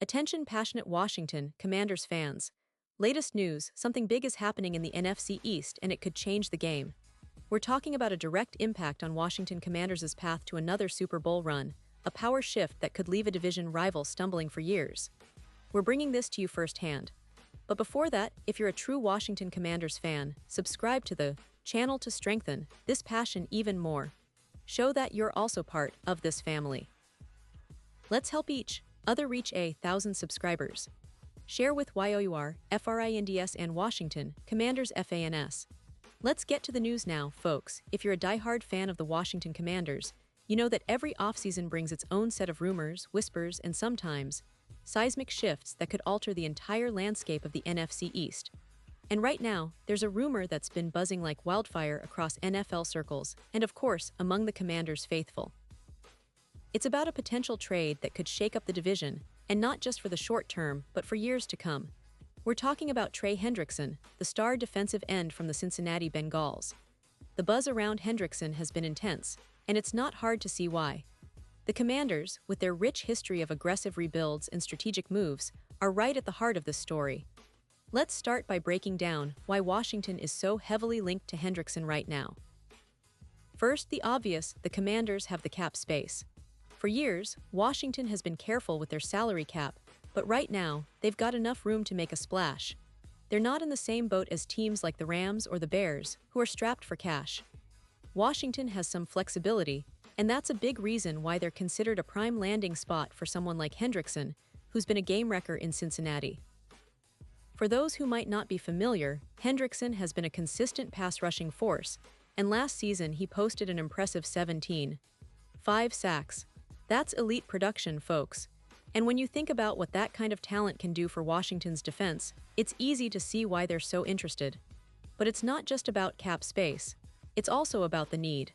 Attention passionate Washington Commanders fans. Latest news, something big is happening in the NFC East and it could change the game. We're talking about a direct impact on Washington Commanders' path to another Super Bowl run, a power shift that could leave a division rival stumbling for years. We're bringing this to you firsthand. But before that, if you're a true Washington Commanders fan, subscribe to the channel to strengthen this passion even more. Show that you're also part of this family. Let's help each other reach 1,000 subscribers. Share with YOUR, FRINDS and Washington Commanders FANS. Let's get to the news now, folks. If you're a diehard fan of the Washington Commanders, you know that every offseason brings its own set of rumors, whispers, and sometimes seismic shifts that could alter the entire landscape of the NFC East. And right now, there's a rumor that's been buzzing like wildfire across NFL circles and, of course, among the Commanders' faithful. It's about a potential trade that could shake up the division, and not just for the short term, but for years to come. We're talking about Trey Hendrickson, the star defensive end from the Cincinnati Bengals. The buzz around Hendrickson has been intense, and it's not hard to see why. The Commanders, with their rich history of aggressive rebuilds and strategic moves, are right at the heart of this story. Let's start by breaking down why Washington is so heavily linked to Hendrickson right now. First, the obvious, the Commanders have the cap space. For years, Washington has been careful with their salary cap, but right now, they've got enough room to make a splash. They're not in the same boat as teams like the Rams or the Bears, who are strapped for cash. Washington has some flexibility, and that's a big reason why they're considered a prime landing spot for someone like Hendrickson, who's been a game wrecker in Cincinnati. For those who might not be familiar, Hendrickson has been a consistent pass-rushing force, and last season he posted an impressive 17.5 sacks. That's elite production, folks. And when you think about what that kind of talent can do for Washington's defense, it's easy to see why they're so interested. But it's not just about cap space. It's also about the need.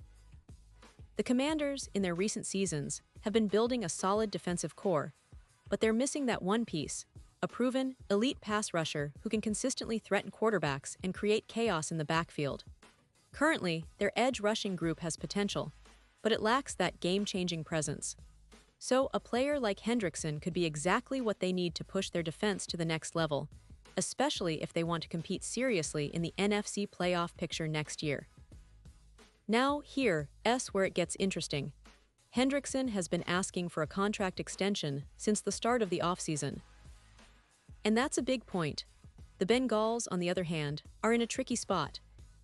The Commanders, in their recent seasons, have been building a solid defensive core, but they're missing that one piece, a proven, elite pass rusher who can consistently threaten quarterbacks and create chaos in the backfield. Currently, their edge rushing group has potential, but it lacks that game-changing presence. So, a player like Hendrickson could be exactly what they need to push their defense to the next level, especially if they want to compete seriously in the NFC playoff picture next year. Now, here's where it gets interesting. Hendrickson has been asking for a contract extension since the start of the offseason. And that's a big point. The Bengals, on the other hand, are in a tricky spot.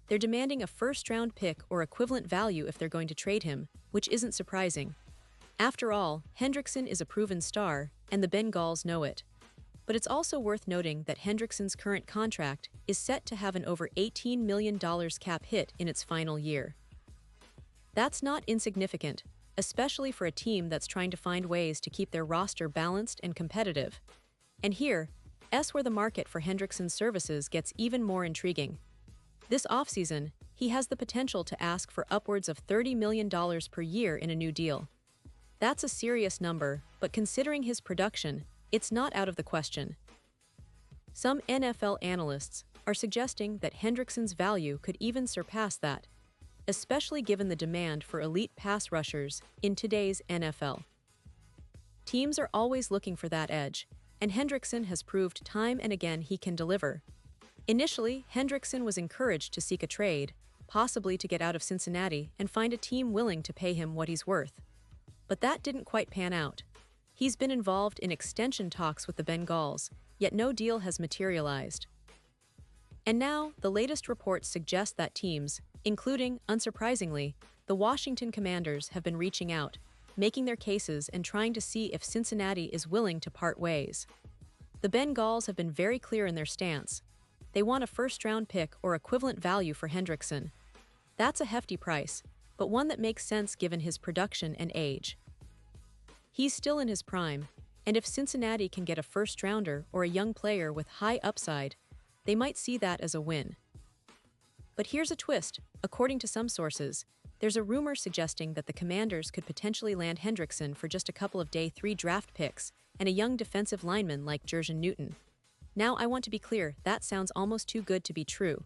They're demanding a first-round pick or equivalent value if they're going to trade him, which isn't surprising. After all, Hendrickson is a proven star, and the Bengals know it. But it's also worth noting that Hendrickson's current contract is set to have an over $18 million cap hit in its final year. That's not insignificant, especially for a team that's trying to find ways to keep their roster balanced and competitive. And here's where the market for Hendrickson's services gets even more intriguing. This offseason, he has the potential to ask for upwards of $30 million per year in a new deal. That's a serious number, but considering his production, it's not out of the question. Some NFL analysts are suggesting that Hendrickson's value could even surpass that, especially given the demand for elite pass rushers in today's NFL. Teams are always looking for that edge, and Hendrickson has proved time and again he can deliver. Initially, Hendrickson was encouraged to seek a trade, possibly to get out of Cincinnati and find a team willing to pay him what he's worth. But that didn't quite pan out. He's been involved in extension talks with the Bengals, yet no deal has materialized. And now, the latest reports suggest that teams, including, unsurprisingly, the Washington Commanders, have been reaching out, making their cases and trying to see if Cincinnati is willing to part ways. The Bengals have been very clear in their stance. They want a first-round pick or equivalent value for Hendrickson. That's a hefty price, but one that makes sense given his production and age. He's still in his prime, and if Cincinnati can get a first-rounder or a young player with high upside, they might see that as a win. But here's a twist. According to some sources, there's a rumor suggesting that the Commanders could potentially land Hendrickson for just a couple of day 3 draft picks and a young defensive lineman like Jerjan Newton. Now, I want to be clear, that sounds almost too good to be true.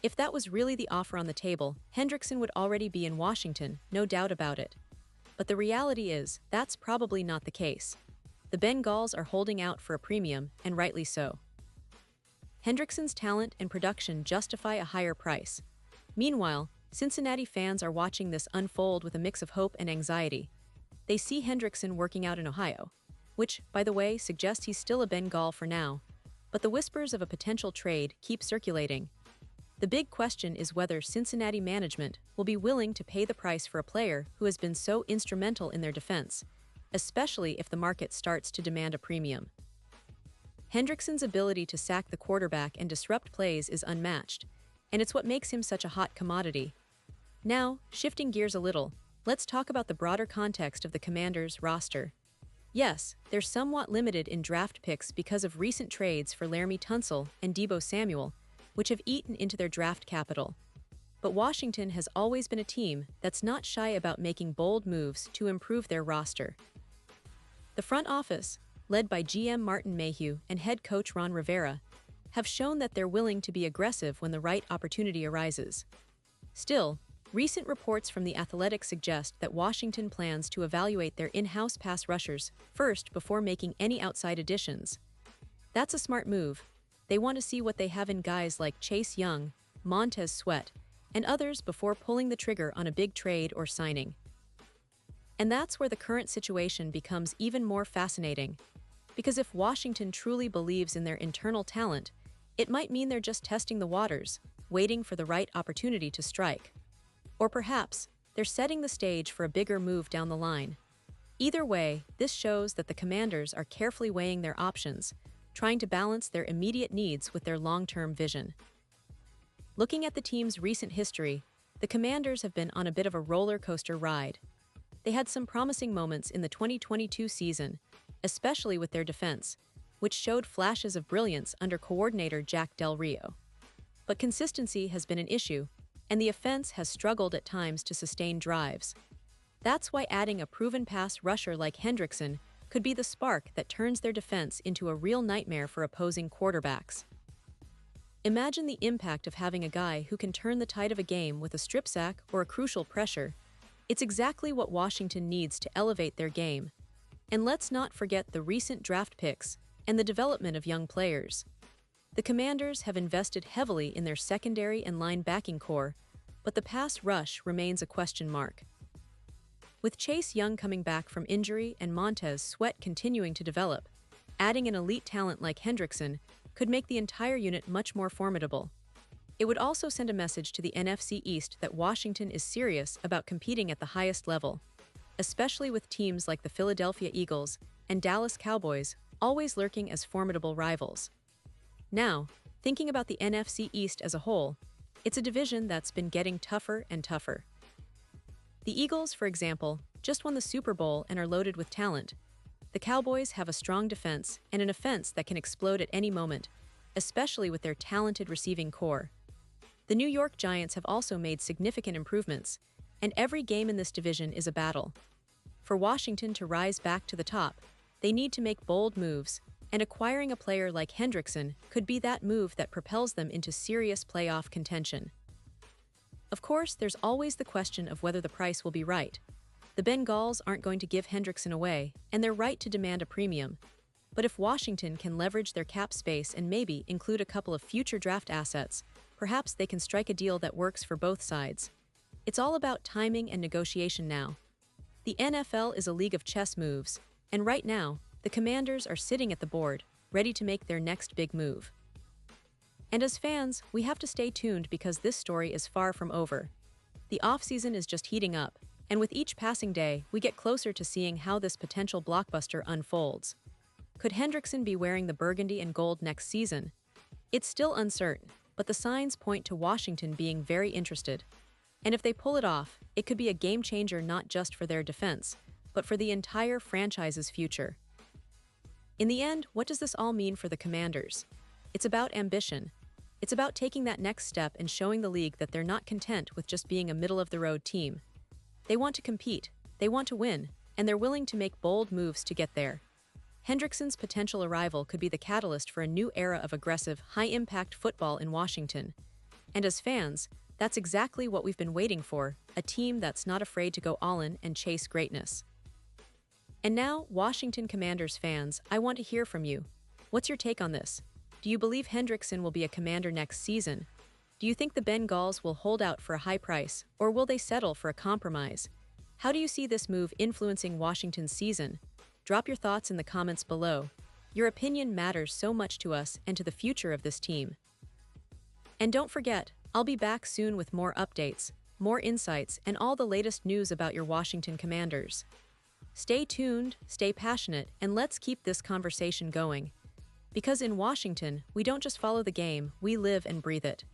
If that was really the offer on the table, Hendrickson would already be in Washington, no doubt about it. But the reality is, that's probably not the case. the Bengals are holding out for a premium, and rightly so. Hendrickson's talent and production justify a higher price. Meanwhile, Cincinnati fans are watching this unfold with a mix of hope and anxiety. They see Hendrickson working out in Ohio, which, by the way, suggests he's still a Bengal for now, but the whispers of a potential trade keep circulating. The big question is whether Cincinnati management will be willing to pay the price for a player who has been so instrumental in their defense, especially if the market starts to demand a premium. Hendrickson's ability to sack the quarterback and disrupt plays is unmatched, and it's what makes him such a hot commodity. Now, shifting gears a little, let's talk about the broader context of the Commanders' roster. Yes, they're somewhat limited in draft picks because of recent trades for Laramie Tunsil and Deebo Samuel, which have eaten into their draft capital. But Washington has always been a team that's not shy about making bold moves to improve their roster. The front office, led by GM Martin Mayhew and head coach Ron Rivera, have shown that they're willing to be aggressive when the right opportunity arises. Still, recent reports from The Athletic suggest that Washington plans to evaluate their in-house pass rushers first before making any outside additions. That's a smart move. They want to see what they have in guys like Chase Young, Montez Sweat, and others before pulling the trigger on a big trade or signing. And that's where the current situation becomes even more fascinating. Because if Washington truly believes in their internal talent, it might mean they're just testing the waters, waiting for the right opportunity to strike. Or perhaps, they're setting the stage for a bigger move down the line. Either way, this shows that the Commanders are carefully weighing their options, trying to balance their immediate needs with their long-term vision. Looking at the team's recent history, the Commanders have been on a bit of a roller coaster ride. They had some promising moments in the 2022 season, especially with their defense, which showed flashes of brilliance under coordinator Jack Del Rio. But consistency has been an issue, and the offense has struggled at times to sustain drives. That's why adding a proven pass rusher like Hendrickson could be the spark that turns their defense into a real nightmare for opposing quarterbacks. Imagine the impact of having a guy who can turn the tide of a game with a strip sack or a crucial pressure. It's exactly what Washington needs to elevate their game. And let's not forget the recent draft picks and the development of young players. The Commanders have invested heavily in their secondary and linebacking core, but the pass rush remains a question mark. With Chase Young coming back from injury and Montez Sweat continuing to develop, adding an elite talent like Hendrickson could make the entire unit much more formidable. It would also send a message to the NFC East that Washington is serious about competing at the highest level, especially with teams like the Philadelphia Eagles and Dallas Cowboys always lurking as formidable rivals. Now, thinking about the NFC East as a whole, it's a division that's been getting tougher and tougher. The Eagles, for example, just won the Super Bowl and are loaded with talent. The Cowboys have a strong defense and an offense that can explode at any moment, especially with their talented receiving core. The New York Giants have also made significant improvements, and every game in this division is a battle. For Washington to rise back to the top, they need to make bold moves, and acquiring a player like Hendrickson could be that move that propels them into serious playoff contention. Of course, there's always the question of whether the price will be right. The Bengals aren't going to give Hendrickson away, and they're right to demand a premium. But if Washington can leverage their cap space and maybe include a couple of future draft assets, perhaps they can strike a deal that works for both sides. It's all about timing and negotiation now. The NFL is a league of chess moves, and right now, the Commanders are sitting at the board, ready to make their next big move. And as fans, we have to stay tuned because this story is far from over. The offseason is just heating up, and with each passing day, we get closer to seeing how this potential blockbuster unfolds. Could Hendrickson be wearing the burgundy and gold next season? It's still uncertain, but the signs point to Washington being very interested. And if they pull it off, it could be a game changer not just for their defense, but for the entire franchise's future. In the end, what does this all mean for the Commanders? It's about ambition. It's about taking that next step and showing the league that they're not content with just being a middle-of-the-road team. They want to compete, they want to win, and they're willing to make bold moves to get there. Hendrickson's potential arrival could be the catalyst for a new era of aggressive, high-impact football in Washington. And as fans, that's exactly what we've been waiting for, a team that's not afraid to go all in and chase greatness. And now, Washington Commanders fans, I want to hear from you. What's your take on this? Do you believe Hendrickson will be a Commander next season? Do you think the Bengals will hold out for a high price, or will they settle for a compromise? How do you see this move influencing Washington's season? Drop your thoughts in the comments below. Your opinion matters so much to us and to the future of this team. And don't forget, I'll be back soon with more updates, more insights, and all the latest news about your Washington Commanders. Stay tuned, stay passionate, and let's keep this conversation going. Because in Washington, we don't just follow the game, we live and breathe it.